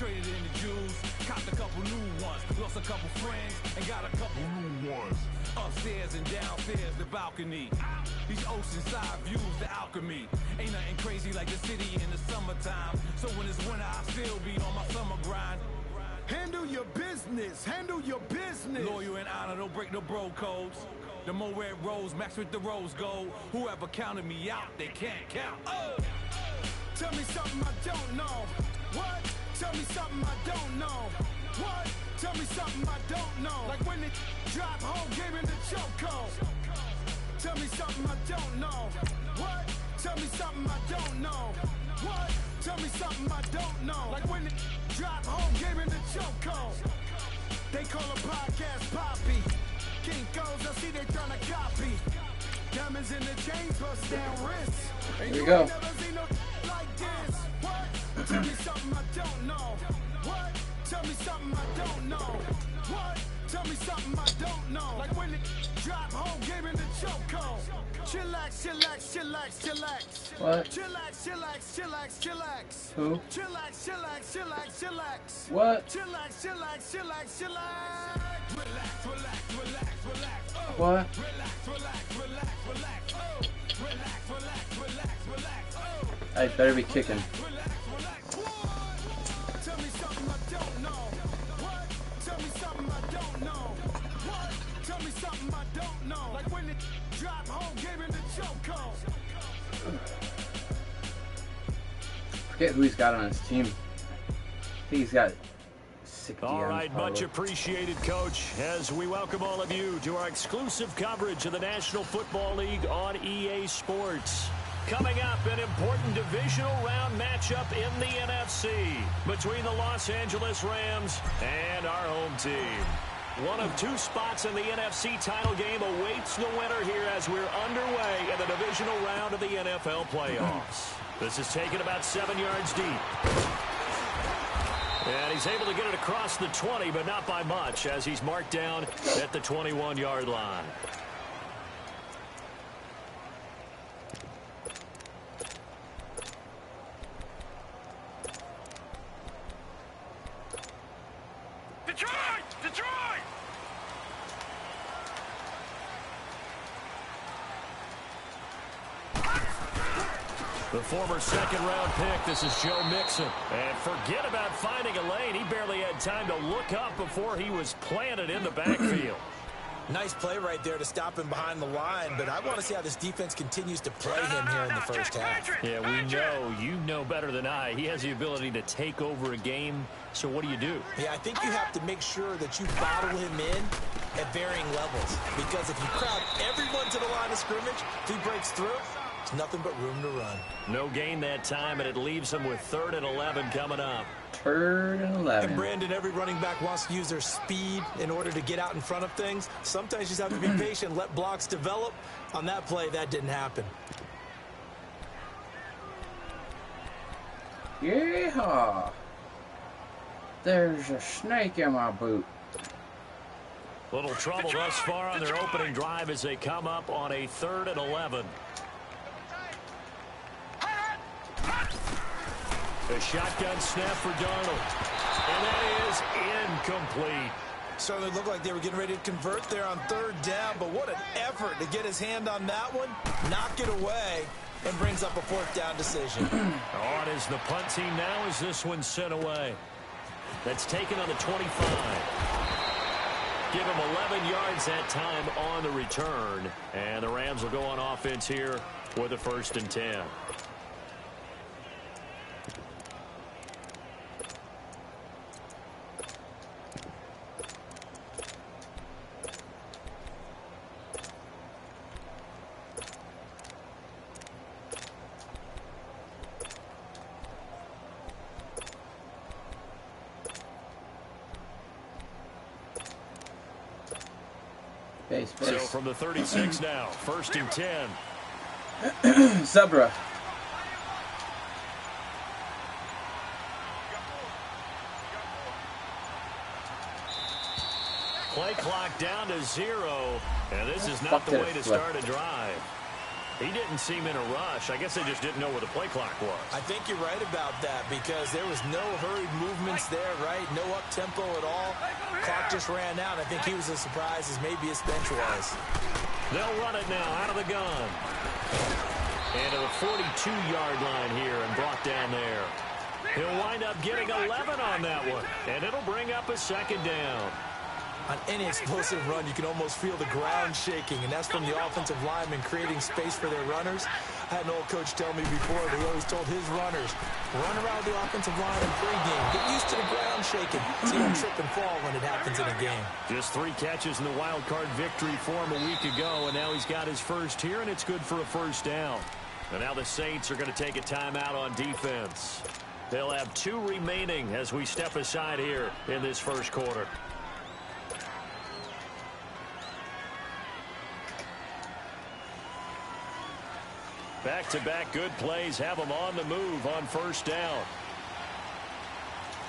traded in the Jews, copped a couple new ones, lost a couple friends, and got a couple new ones. Upstairs and downstairs, the balcony. These oceanside views, the alchemy. Ain't nothing crazy like the city in the summertime. So when it's winter, I still be on my summer grind. Handle your business, handle your business. Loyal and honor, don't break no bro codes. The more red rose, match with the rose gold. Whoever counted me out, they can't count. Oh. Tell me something I don't know. What? Tell me something I don't know. What? Tell me something I don't know. Like when they drop home, game in the chokehold. Tell me something I don't know. What? Tell me something I don't know. What? Tell me something I don't know. Like when they drop home, game in the chokehold. They call a podcast Poppy. King goes, I see they tryna copy. Diamonds in the chain, bust down wrists. And you go. Never seen no like this. What? Tell me something I don't know. What? Tell me something I don't know. What? Tell me something I don't know. Like when it drop home, game in the chokehold. Chillax, chillax, chillax, chillax. What? Chillax, chillax, chillax, chillax. Who? Chillax, chillax, chillax, chillax. What? Chillax, chillax, chillax, chillax. Relax, relax, relax, relax. Oh. What? Relax, relax, relax, relax. Oh. Relax, relax, relax, relax. Oh. I better be kicking. Relax, relax. What? Tell me something I don't know. What? Tell me something I don't know. What? Tell me something I don't know. Like when it drop home, game in the chokehold. Forget who he's got on his team. I think he's got 60. All right, much appreciated, Coach, as we welcome all of you to our exclusive coverage of the National Football League on EA Sports. Coming up, an important divisional round matchup in the NFC between the Los Angeles Rams and our home team. One of two spots in the NFC title game awaits the winner here as we're underway in the divisional round of the NFL playoffs. This is taken about 7 yards deep. And he's able to get it across the 20, but not by much, as he's marked down at the 21-yard line. Detroit! Detroit! The former second-round pick, this is Joe Mixon. And forget about finding a lane. He barely had time to look up before he was planted in the backfield. Nice play right there to stop him behind the line, but I want to see how this defense continues to play him here in the first half. Yeah, we know, you know better than I. He has the ability to take over a game, so what do you do? Yeah, I think you have to make sure that you bottle him in at varying levels, because if you crowd everyone to the line of scrimmage, if he breaks through, there's nothing but room to run. No gain that time, and it leaves him with 3rd and 11 coming up. 3rd and 11. And Brandon, every running back wants to use their speed in order to get out in front of things. Sometimes you just have to be patient, let blocks develop. On that play, that didn't happen. Yeehaw! There's a snake in my boot. Little trouble thus far on their opening drive as they come up on a 3rd and 11. A shotgun snap for Darnold. And that is incomplete. Certainly looked like they were getting ready to convert there on 3rd down, but what an effort to get his hand on that one, knock it away, and brings up a 4th down decision. Oh, it is the punt team now as this one's sent away. That's taken on the 25. Give him 11 yards that time on the return. And the Rams will go on offense here with a 1st and 10. So from the 36 now, 1st and 10. Zebra. Play clock down to 0, and this is not the way to start a drive. He didn't seem in a rush. I guess they just didn't know where the play clock was. I think you're right about that because there was no hurried movements there, right? No up-tempo at all. Clock just ran out. I think he was as surprised as maybe his bench was. They'll run it now out of the gun. And to the 42-yard line here and brought down there. He'll wind up getting 11 on that one. And it'll bring up a second down. On any explosive run, you can almost feel the ground shaking, and that's from the offensive linemen creating space for their runners. I had an old coach tell me before that he always told his runners, run around the offensive line in pregame. Get used to the ground shaking. So you don't trip and fall when it happens in a game. Just 3 catches in the wild card victory for him a week ago, and now he's got his first here, and it's good for a first down. And now the Saints are going to take a timeout on defense. They'll have 2 remaining as we step aside here in this first quarter. Back-to-back good plays have them on the move on first down.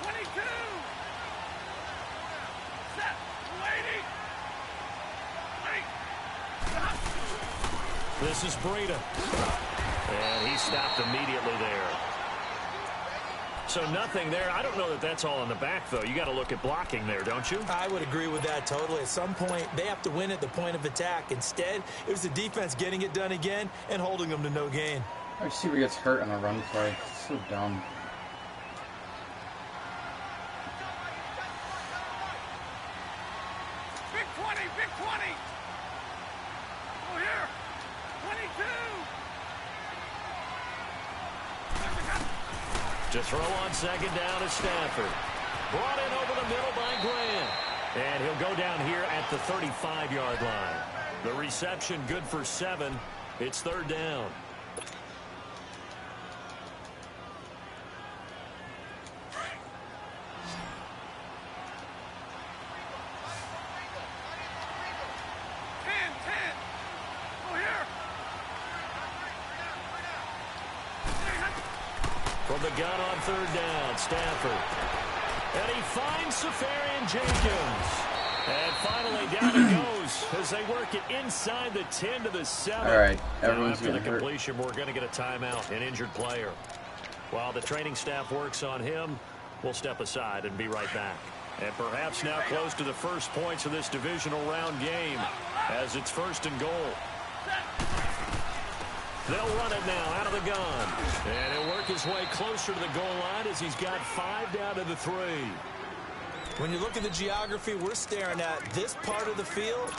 22. Set. Waiting. This is Breida. And he stopped immediately there. So nothing there. I don't know that that's all in the back, though. You got to look at blocking there, don't you? I would agree with that totally. At some point, they have to win at the point of attack. Instead, it was the defense getting it done again and holding them to no gain. Our receiver gets hurt on a run play. It's so dumb. Big 20, big 20. Oh, here. 22. To throw on second down is Stafford. Brought in over the middle by Grant. And he'll go down here at the 35-yard line. The reception good for 7. It's third down. From the gun on third down, Stafford. And he finds Safarian Jenkins. And finally down it goes as they work it inside the 10 to the 7. All right, now everyone's after the getting hurt. completion, we're going to get a timeout, an injured player. While the training staff works on him, we'll step aside and be right back. And perhaps now close to the first points of this divisional round game as it's first and goal. They'll run it now out of the gun. And he'll work his way closer to the goal line as he's got 5 down to the 3. When you look at the geography we're staring at, this part of the field,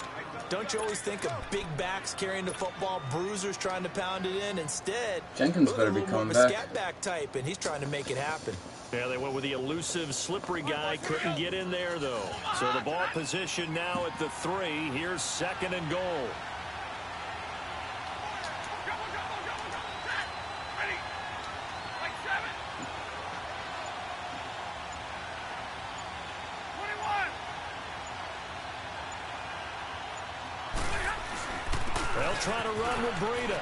don't you always think of big backs carrying the football, bruisers trying to pound it in? Instead, Jenkins better be coming back. a scat back type, and he's trying to make it happen. Yeah, they went with the elusive, slippery guy. Couldn't get in there, though. So the ball position now at the 3. Here's second and goal. They'll try to run with Breida.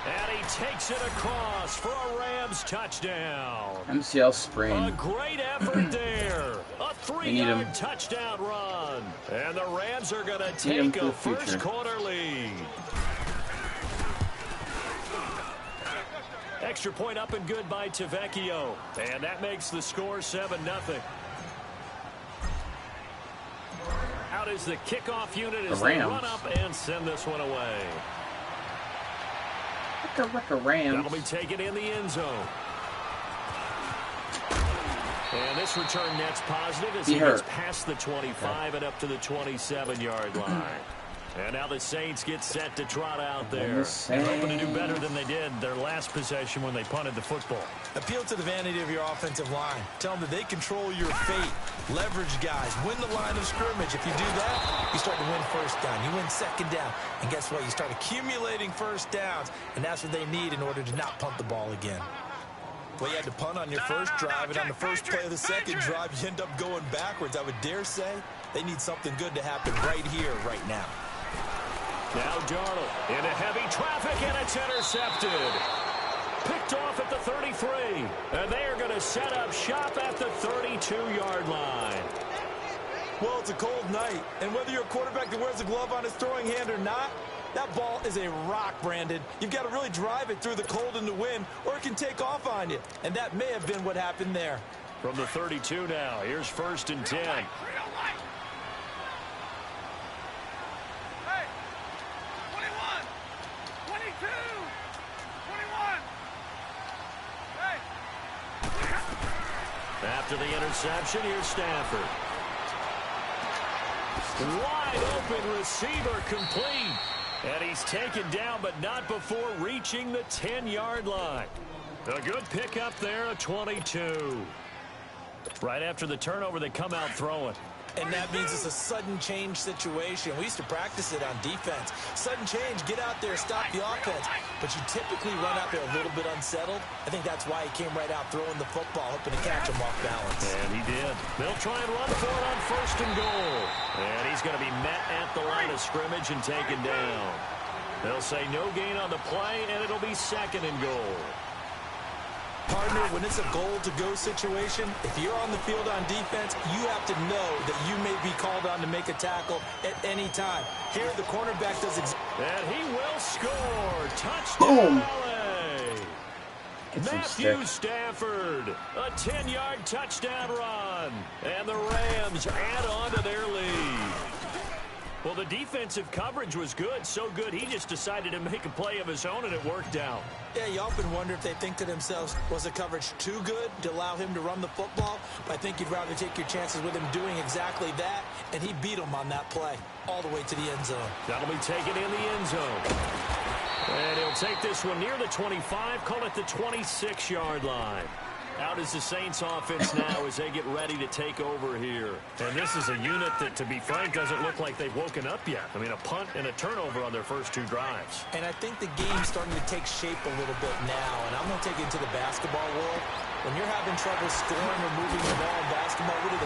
And he takes it across for a Rams touchdown. MCL sprain. A great effort there. A 3-yard touchdown run. And the Rams are going to take a first quarter lead. Extra point up and good by Tavecchio. And that makes the score 7-0. Out is the kickoff unit as they run up and send this one away. Rams. That'll be taken in the end zone. And this return net's positive as he gets past the 25 and up to the 27-yard line. And now the Saints get set to trot out there. And hoping to do better than they did their last possession when they punted the football. Appeal to the vanity of your offensive line. Tell them that they control your fate. Leverage guys. Win the line of scrimmage. If you do that, you start to win first down. You win second down. And guess what? You start accumulating first downs. And that's what they need in order to not punt the ball again. Well, you had to punt on your first drive, and on the first play of the second drive, you end up going backwards. I would dare say they need something good to happen right here, right now. Now Darnold into heavy traffic, and it's intercepted. Picked off at the 33, and they are going to set up shop at the 32-yard line. Well, it's a cold night, and whether you're a quarterback that wears a glove on his throwing hand or not, That ball is a rock, Brandon. You've got to really drive it through the cold and the wind, or it can take off on you. And that may have been what happened there. From the 32 now, here's 1st and 10. Hey, 21, 22, 21. Hey. After the interception, here's Stafford. Wide open receiver complete. And he's taken down, but not before reaching the 10-yard line. A good pickup there, a 22. Right after the turnover, they come out throwing. And that means it's a sudden change situation. We used to practice it on defense. Sudden change, get out there, stop the offense. But you typically run out there a little bit unsettled. I think that's why he came right out throwing the football, hoping to catch him off balance. And he did. They'll try and run for it on 1st and goal. And he's going to be met at the line of scrimmage and taken down. They'll say no gain on the play, and it'll be 2nd and goal. Partner, when it's a goal-to-go situation, if you're on the field on defense, you have to know that you may be called on to make a tackle at any time. Here, the cornerback does exactly. And he will score. Touchdown, Boom. LA. Matthew Stafford, a 10-yard touchdown run. And the Rams add on to their lead. Well, the defensive coverage was good, so good he just decided to make a play of his own, and it worked out. Yeah, you often wonder if they think to themselves, was the coverage too good to allow him to run the football? I think you'd rather take your chances with him doing exactly that, and he beat him on that play all the way to the end zone. That'll be taken in the end zone. And he'll take this one near the 25, call it the 26-yard line. Out is the Saints offense now as they get ready to take over here. And this is a unit that, to be frank, doesn't look like they've woken up yet. I mean, a punt and a turnover on their first 2 drives. And I think the game's starting to take shape a little bit now. And I'm going to take it into the basketball world. When you're having trouble scoring or moving the ball in basketball, what do?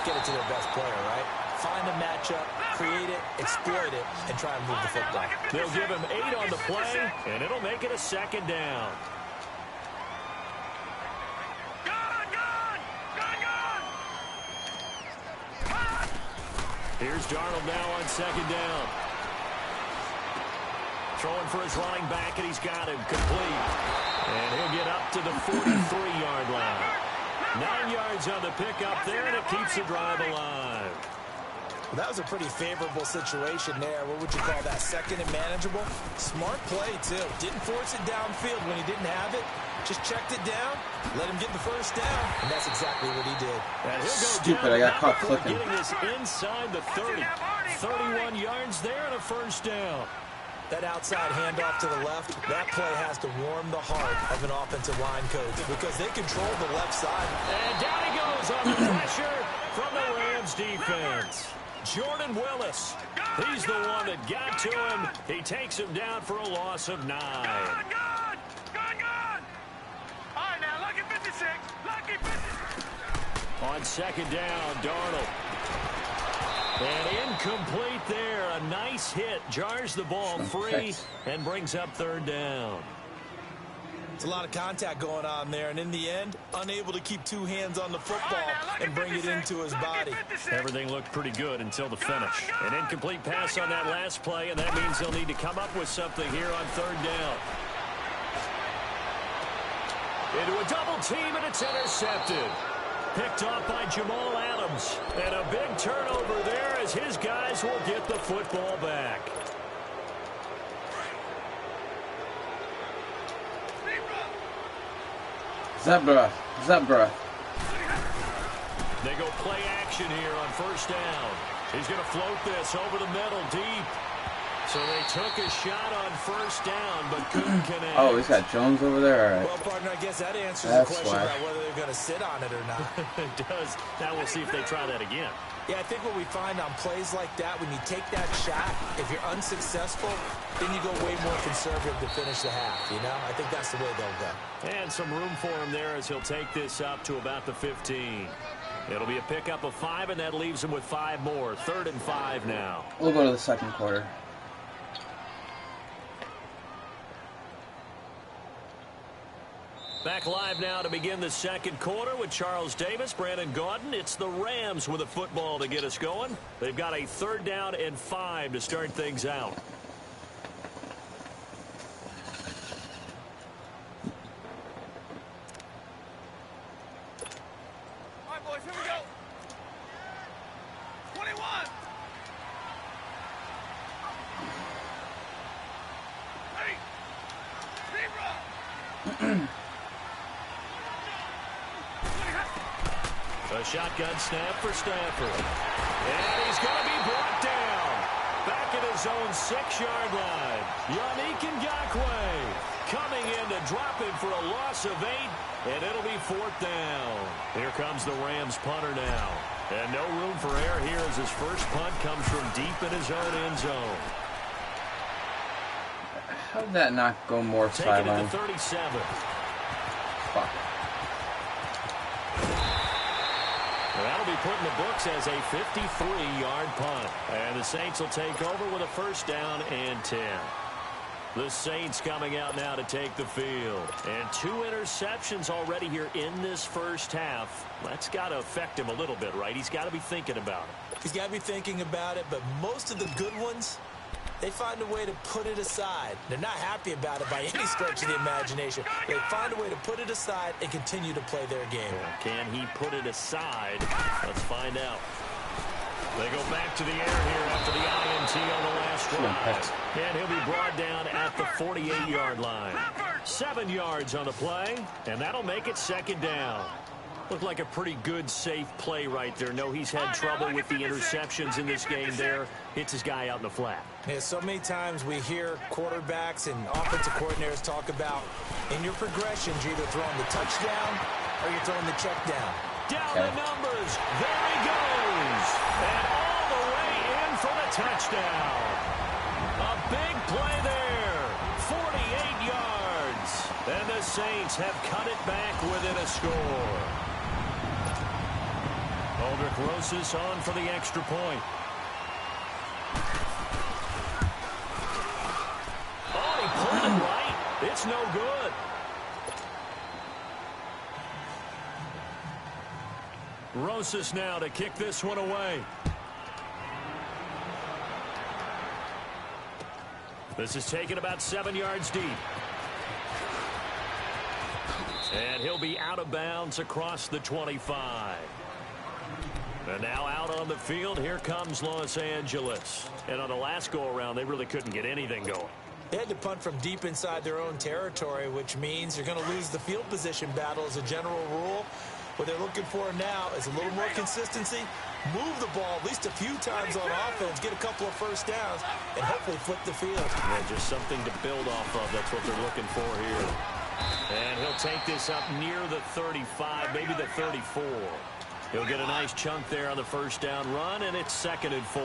Get it to their best player, right? Find a matchup, create it, exploit it, and try and move the football. They'll give him 8 on the play, and it'll make it a 2nd down. Here's Darnold now on 2nd down. Throwing for his running back, and he's got him complete. And he'll get up to the 43-yard line. 9 yards on the pickup there, and it keeps the drive alive. Well, that was a pretty favorable situation there. What would you call that? 2nd and manageable? Smart play, too. Didn't force it downfield when he didn't have it. Just checked it down, let him get the 1st down, and that's exactly what he did. And he'll go Stupid, down I got caught clicking. Getting this inside the 30. 31 yards there and a 1st down. That outside handoff to the left, that play has to warm the heart of an offensive line coach because they control the left side. And down he goes on the pressure from the Rams defense. Jordan Willis, he's the one that got to him. He takes him down for a loss of 9. On 2nd down, Darnold. And incomplete there. A nice hit. Jars the ball free and brings up 3rd down. It's a lot of contact going on there, and in the end, unable to keep 2 hands on the football and bring it into his body. Everything looked pretty good until the finish. An incomplete pass on that last play, and that means they'll need to come up with something here on 3rd down. Into a double team, and it's intercepted. Picked off by Jamal Adams. And a big turnover there as his guys will get the football back. Zebra. They go play action here on 1st down. He's going to float this over the middle deep. So they took a shot on 1st down, but couldn't connect. Oh, he's got Jones over there. All right. Well, partner, I guess that answers That's the question why. about whether they're going to sit on it or not. It does. Now we'll see if they try that again. Yeah, I think what we find on plays like that, when you take that shot, if you're unsuccessful, then you go way more conservative to finish the half, you know? I think that's the way they'll go. And some room for him there as he'll take this up to about the 15. It'll be a pickup of 5, and that leaves him with 5 more. 3rd and 5 now. We'll go to the 2nd quarter. Back live now to begin the 2nd quarter with Charles Davis, Brandon Gaudin. It's the Rams with a football to get us going. They've got a 3rd down and 5 to start things out. right, boys, here we go. 21. Ready. Zebra. A shotgun snap for Stafford. And he's going to be brought down. Back at his own 6-yard line. Yannick Ngakoue coming in to drop him for a loss of 8. And it'll be 4th down. Here comes the Rams punter now. And no room for error here as his first punt comes from deep in his own end zone. How did that not go more sideline? Taking it to 37. Fuck. That'll be put in the books as a 53-yard punt. And the Saints will take over with a 1st down and 10. The Saints coming out now to take the field. And 2 interceptions already here in this first half. That's got to affect him a little bit, right? He's got to be thinking about it. He's got to be thinking about it, but most of the good ones, they find a way to put it aside. They're not happy about it by any stretch of the imagination. They find a way to put it aside and continue to play their game. Can he put it aside? Let's find out. They go back to the air here after the INT on the last drive. And he'll be brought down at the 48-yard line. 7 yards on the play, and that'll make it 2nd down. Looked like a pretty good, safe play right there. No, he's had trouble with the interceptions in this game there. Hits his guy out in the flat. Yeah, so many times we hear quarterbacks and offensive coordinators talk about in your progressions, you're either throwing the touchdown or you're throwing the check down. Down the numbers. There he goes. And all the way in for the touchdown. A big play there. 48 yards. And the Saints have cut it back within a score. Aldrich Rosas on for the extra point. Oh, he pulled it right. It's no good. Rosas now to kick this one away. This is taken about 7 yards deep. And he'll be out of bounds across the 25. And now out on the field, here comes Los Angeles. And on the last go-around, they really couldn't get anything going. They had to punt from deep inside their own territory, which means you're going to lose the field position battle as a general rule. What they're looking for now is a little more consistency, move the ball at least a few times on offense, get a couple of 1st downs, and hopefully flip the field. Yeah, just something to build off of. That's what they're looking for here. And he'll take this up near the 35, maybe the 34. He'll get a nice chunk there on the 1st down run, and it's 2nd and 4.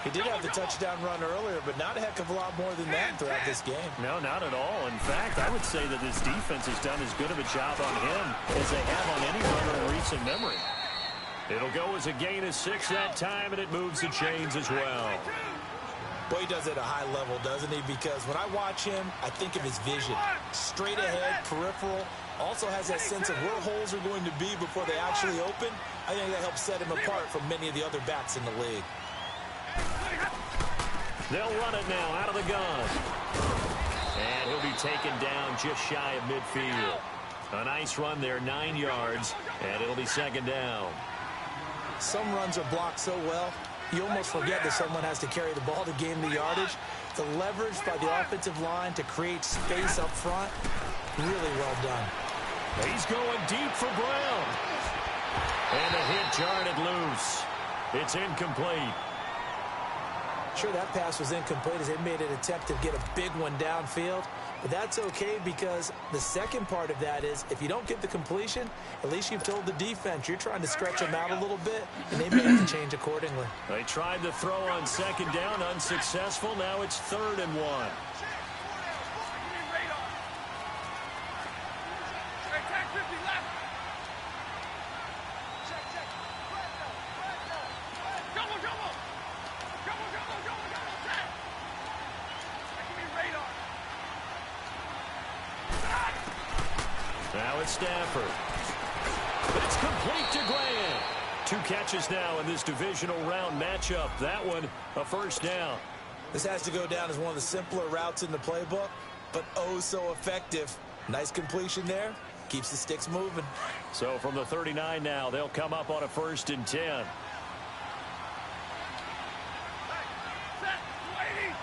He did have the touchdown run earlier, but not a heck of a lot more than that throughout this game. No, not at all. In fact, I would say that this defense has done as good of a job on him as they have on any runner in recent memory. It'll go as a gain of 6 that time, and it moves the chains as well. Boy, he does it at a high level, doesn't he? Because when I watch him, I think of his vision. Straight ahead, peripheral. Also has that sense of where holes are going to be before they actually open. I think that helps set him apart from many of the other backs in the league. They'll run it now out of the gun. And he'll be taken down just shy of midfield. A nice run there, 9 yards, and it'll be 2nd down. Some runs are blocked so well, you almost forget that someone has to carry the ball to gain the yardage. The leverage by the offensive line to create space up front, really well done. He's going deep for Brown. And the hit jarred it loose. It's incomplete. Sure, that pass was incomplete as they made an attempt to get a big one downfield. But that's okay because the second part of that is if you don't get the completion, at least you've told the defense you're trying to stretch them out a little bit, and they may have to change accordingly. They tried to throw on 2nd down, unsuccessful. Now it's 3rd and 1. Now it's Stafford. It's complete to Grant. 2 catches now in this divisional round matchup. That one, a 1st down. This has to go down as one of the simpler routes in the playbook, but oh so effective. Nice completion there. Keeps the sticks moving. So from the 39 now, they'll come up on a 1st and 10. Hey, set, waiting.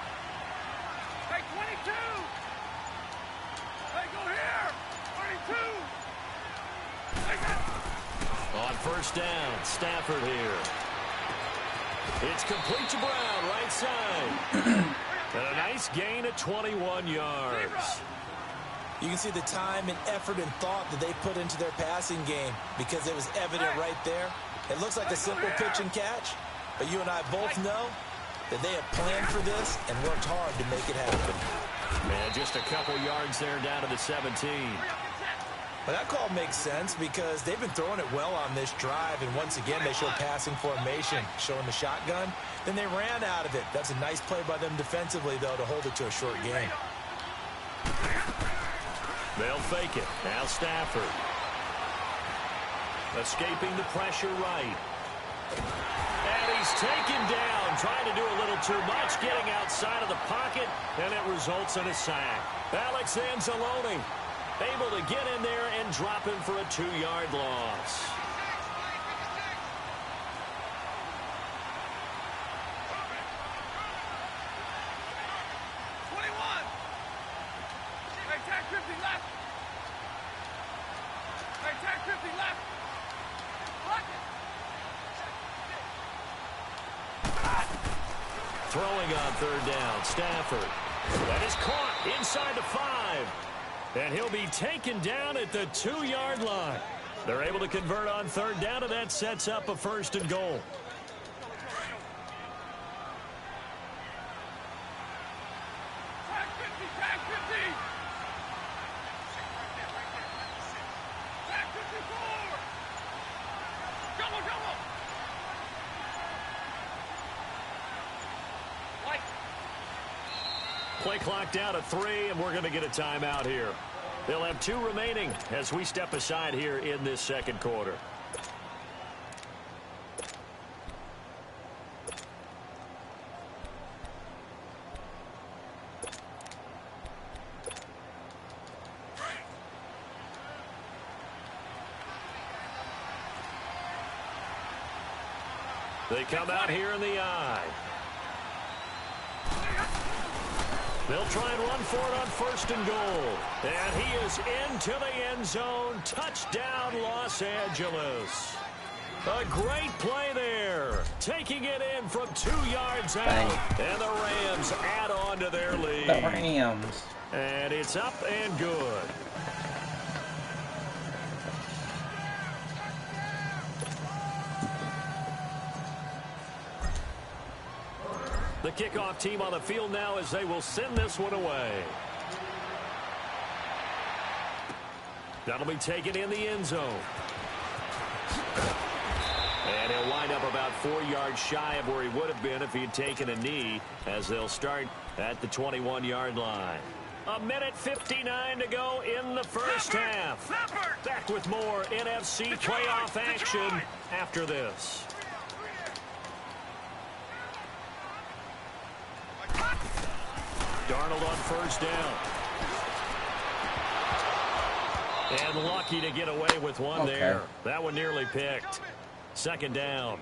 Hey, 22. Hey, go here. 22. Hey, On 1st down, Stafford here. It's complete to Brown, right side. And a nice gain of 21 yards. You can see the time and effort and thought that they put into their passing game because it was evident right there. It looks like a simple pitch and catch, but you and I both know that they have planned for this and worked hard to make it happen. And just a couple yards there down to the 17. Well, that call makes sense because they've been throwing it well on this drive, and once again they show passing formation, showing the shotgun. Then they ran out of it. That's a nice play by them defensively, though, to hold it to a short game. They'll fake it. Now Stafford. Escaping the pressure right. And he's taken down, trying to do a little too much, getting outside of the pocket, and it results in a sack. Alex Anzalone able to get in there and drop him for a 2-yard loss. Throwing on 3rd down, Stafford. That is caught inside the 5. And he'll be taken down at the 2-yard line. They're able to convert on 3rd down, and that sets up a 1st and goal. Play clock down to 3, and we're going to get a timeout here. They'll have 2 remaining as we step aside here in this 2nd quarter. They come out here in the eye. They'll try and run for it on 1st and goal. And he is into the end zone. Touchdown, Los Angeles. A great play there. Taking it in from 2 yards out. Dang. And the Rams add on to their lead. The Rams. And it's up and good. The kickoff team on the field now as they will send this one away. That'll be taken in the end zone. And he'll wind up about 4 yards shy of where he would have been if he had taken a knee, as they'll start at the 21-yard line. 1:59 to go in the 1st half. Back with more NFC playoff action after this. Darnold on 1st down. And lucky to get away with one there. That one nearly picked. 2nd down.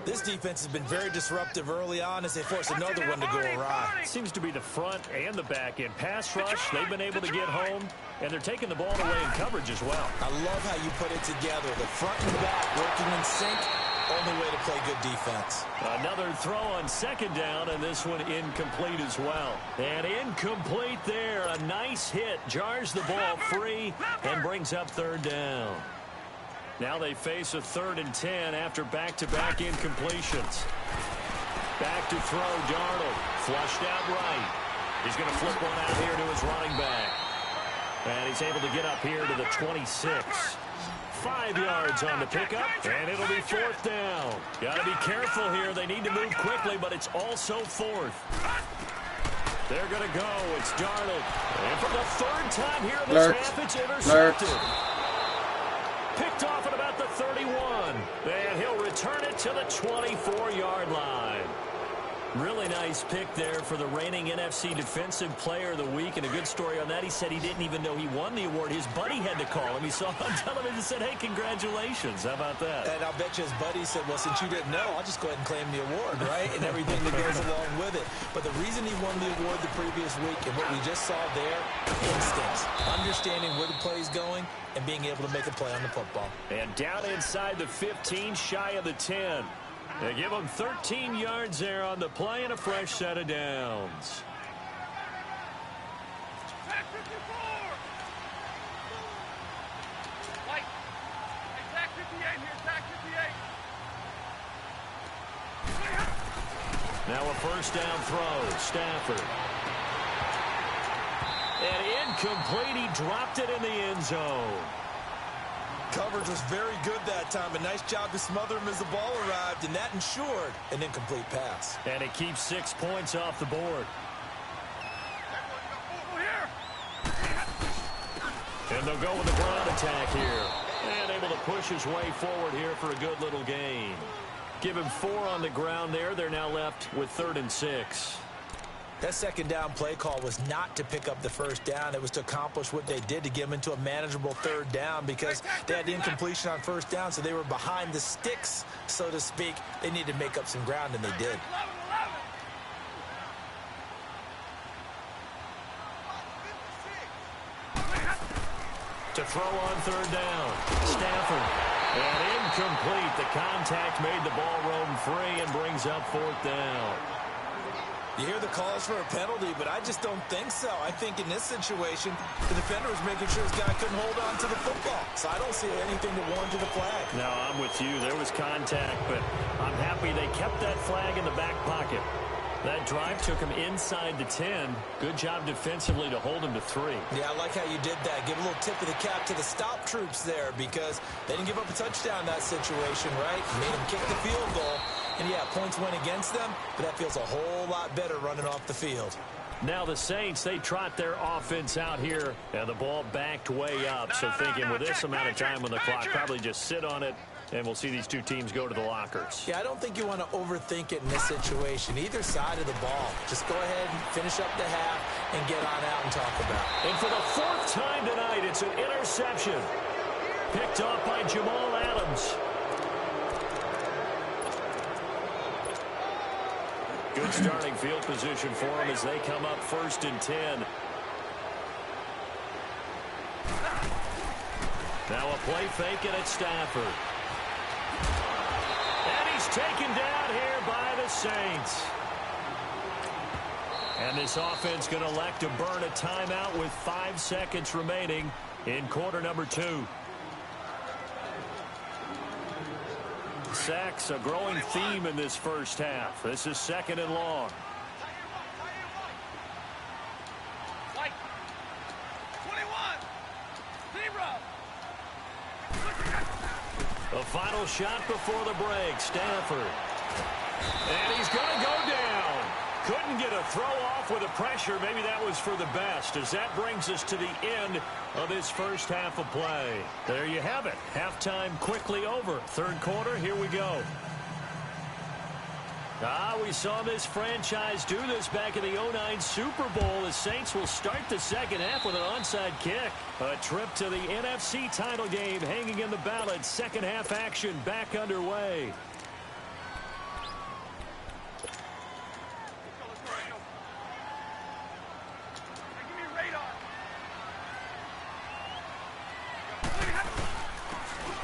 This defense has been very disruptive early on as they force another one to go awry. Seems to be the front and the back end. Pass rush, they've been able to get home, and they're taking the ball away in coverage as well. I love how you put it together. The front and back working in sync. Only way to play good defense. Another throw on 2nd down, and this one incomplete as well. And incomplete there. A nice hit. Jars the ball free and brings up 3rd down. Now they face a 3rd and 10 after back-to-back incompletions. Back to throw, Darnold. Flushed out right. He's going to flip one out here to his running back. And he's able to get up here to the 26. 5 yards on the pickup, and it'll be 4th down. Got to be careful here. They need to move quickly, but it's also 4th. They're going to go. It's Darnold. And for the 3rd time here in this half, it's intercepted. Picked off at about the 31. And he'll return it to the 24-yard line. Really nice pick there for the reigning NFC Defensive Player of the Week. And a good story on that. He said he didn't even know he won the award. His buddy had to call him. He saw him on television and said, hey, congratulations. How about that? And I'll bet you his buddy said, well, since you didn't know, I'll just go ahead and claim the award, right? And everything that goes along with it. But the reason he won the award the previous week and what we just saw there, instincts, understanding where the play is going and being able to make a play on the football. And down inside the 15, shy of the 10. They give him 13 yards there on the play and a fresh set of downs. Tag 54! White. Hey, tag 58 here, tag 58. Now a first down throw. Stafford. And incomplete. He dropped it in the end zone. Coverage was very good that time. A nice job to smother him as the ball arrived, and that ensured an incomplete pass. And it keeps 6 points off the board. And they'll go with the ground attack here. And able to push his way forward here for a good little gain. Give him 4 on the ground there. They're now left with 3rd and 6. That second down play call was not to pick up the first down. It was to accomplish what they did to get them into a manageable 3rd down because they had the incompletion on first down, so they were behind the sticks, so to speak. They needed to make up some ground, and they did. To throw on 3rd down. Stafford. And incomplete. The contact made the ball roam free and brings up 4th down. You hear the calls for a penalty, but I just don't think so. I think in this situation, the defender was making sure his guy couldn't hold on to the football. So I don't see anything to warrant the flag. No, I'm with you. There was contact, but I'm happy they kept that flag in the back pocket. That drive took him inside the 10. Good job defensively to hold him to 3. Yeah, I like how you did that. Give a little tip of the cap to the stop troops there because they didn't give up a touchdown in that situation, right? Made them kick the field goal. And, yeah, points went against them, but that feels a whole lot better running off the field. Now the Saints, they trot their offense out here, and the ball backed way up. So thinking with this amount of time on the clock, probably just sit on it, and we'll see these two teams go to the lockers. Yeah, I don't think you want to overthink it in this situation. Either side of the ball. Just go ahead and finish up the half and get on out and talk about it. And for the 4th time tonight, it's an interception. Picked off by Jamal Adams. Good starting field position for them as they come up 1st and 10. Now a play fake and it's Stafford. And he's taken down here by the Saints. And this offense going to elect to burn a timeout with 5 seconds remaining in quarter number 2. Sacks, a growing theme in this first half. This is 2nd and long. White. 21. 0. The final shot before the break. Stafford. And he's going to go down. Couldn't get a throw off with the pressure. Maybe that was for the best, as that brings us to the end of this first half of play. There you have it. Halftime quickly over. 3rd quarter, here we go. We saw this franchise do this back in the 09 Super Bowl. The Saints will start the second half with an onside kick. A trip to the NFC title game hanging in the balance. Second half action back underway.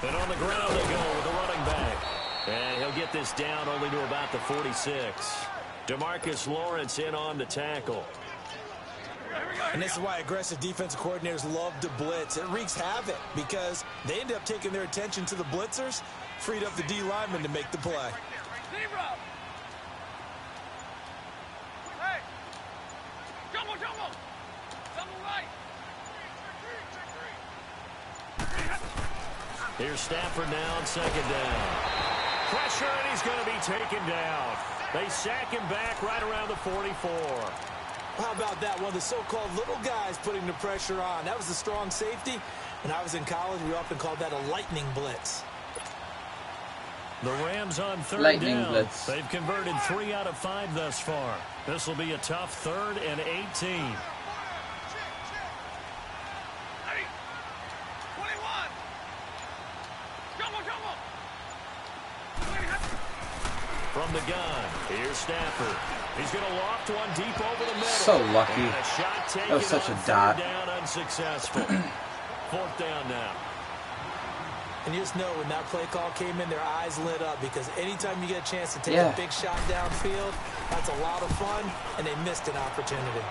And on the ground they go with the running back. And he'll get this down only to about the 46. DeMarcus Lawrence in on the tackle. And this is why aggressive defensive coordinators love to blitz. It wreaks havoc because they end up taking their attention to the blitzers, freed up the D lineman to make the play. Hey! Jumbo! Double right! Here's Stafford now on 2nd down. Pressure, and he's going to be taken down. They sack him back right around the 44. How about that? One of the so-called little guys putting the pressure on. That was a strong safety. When I was in college, we often called that a lightning blitz. The Rams on third Lightning down. blitz. They've converted 3 out of 5 thus far. This will be a tough 3rd and 18. From the gun, here's Stafford. He's going to loft one deep over the middle. So lucky. And a shot taken That was such on a dot. 3rd down, unsuccessful. 4th down now. And you just know when that play call came in, their eyes lit up because anytime you get a chance to take a big shot downfield, that's a lot of fun, and they missed an opportunity.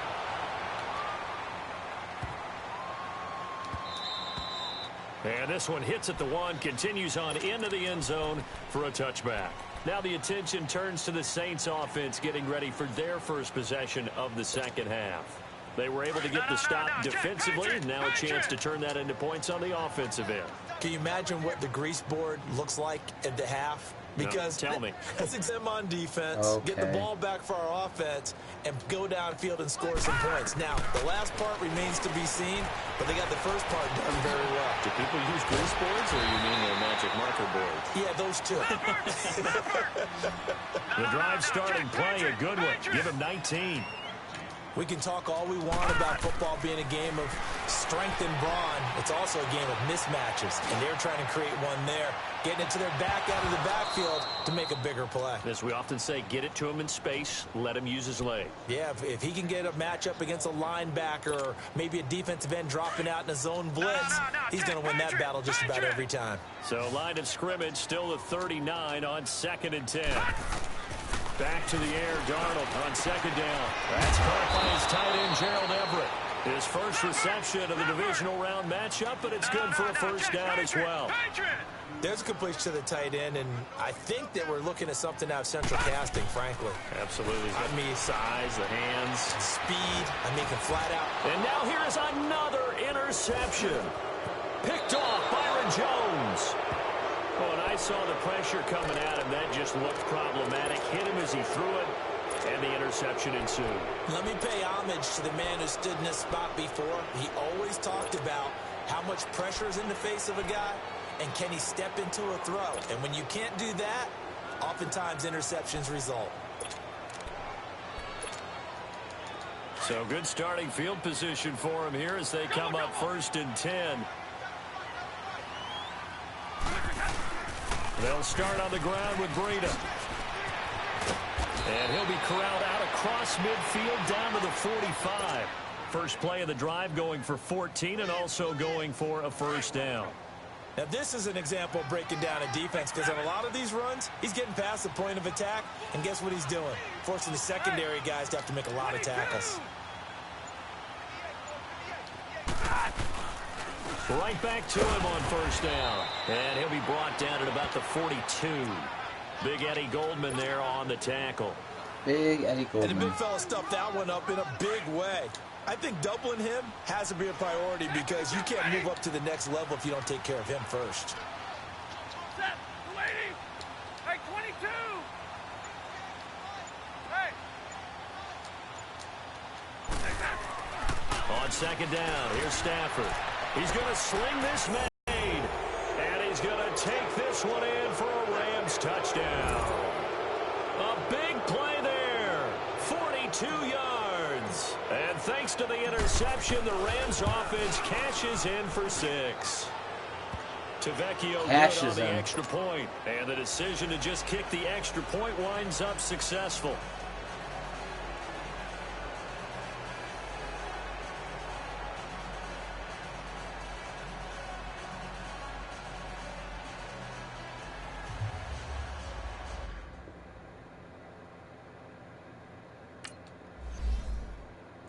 And this one hits at the 1, continues on into the end zone for a touchback. Now the attention turns to the Saints offense getting ready for their first possession of the second half. They were able to get the stop defensively. Now a chance to turn that into points on the offensive end. Can you imagine what the grease board looks like at the half? Because no, tell me. That's them on defense, get the ball back for our offense, and go downfield and score some points. Now, the last part remains to be seen, but they got the first part done very well. Do people use grease boards, or you mean their magic marker boards? Yeah, those two. The drive starting play, a good one. Give him 19. We can talk all we want about football being a game of strength and brawn. It's also a game of mismatches, and they're trying to create one there, getting it to their back out of the backfield to make a bigger play. As we often say, get it to him in space, let him use his leg. Yeah, if he can get a matchup against a linebacker or maybe a defensive end dropping out in a zone blitz, he's going to win that battle just about every time. So line of scrimmage still at 39 on 2nd and 10. Back to the air, Darnold on 2nd down. That's caught by his tight end, Gerald Everett. His first reception of the divisional round matchup, but it's good for a first down as well. There's a completion to the tight end, and I think that we're looking at something out of central casting, frankly. Absolutely. I mean, size, the hands. Speed, I mean, can flat out. And now here is another interception. Picked off Byron Jones. Oh, and I saw the pressure coming at him. That just looked problematic. Hit him as he threw it, and the interception ensued. Let me pay homage to the man who stood in this spot before. He always talked about how much pressure is in the face of a guy, and can he step into a throw. And when you can't do that, oftentimes interceptions result. So good starting field position for him here as they come up 1st and 10. They'll start on the ground with Breida. And he'll be corralled out across midfield down to the 45. First play of the drive going for 14 and also going for a first down. Now, this is an example of breaking down a defense because on a lot of these runs, he's getting past the point of attack, and guess what he's doing? Forcing the secondary guys to have to make a lot of tackles. Right back to him on first down. And he'll be brought down at about the 42. Big Eddie Goldman there on the tackle. Big Eddie Goldman. And the big fella stuffed that one up in a big way. I think doubling him has to be a priority because you can't move up to the next level if you don't take care of him first. Set, lady. Hey, 22. Hey. On 2nd down, here's Stafford. He's going to sling this made, and he's going to take this one in for a Rams touchdown. A big play there, 42 yards. And thanks to the interception, the Rams offense cashes in for 6. Tavecchio good on the extra point, and the decision to just kick the extra point winds up successful.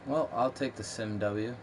Well, I'll take the Sim W.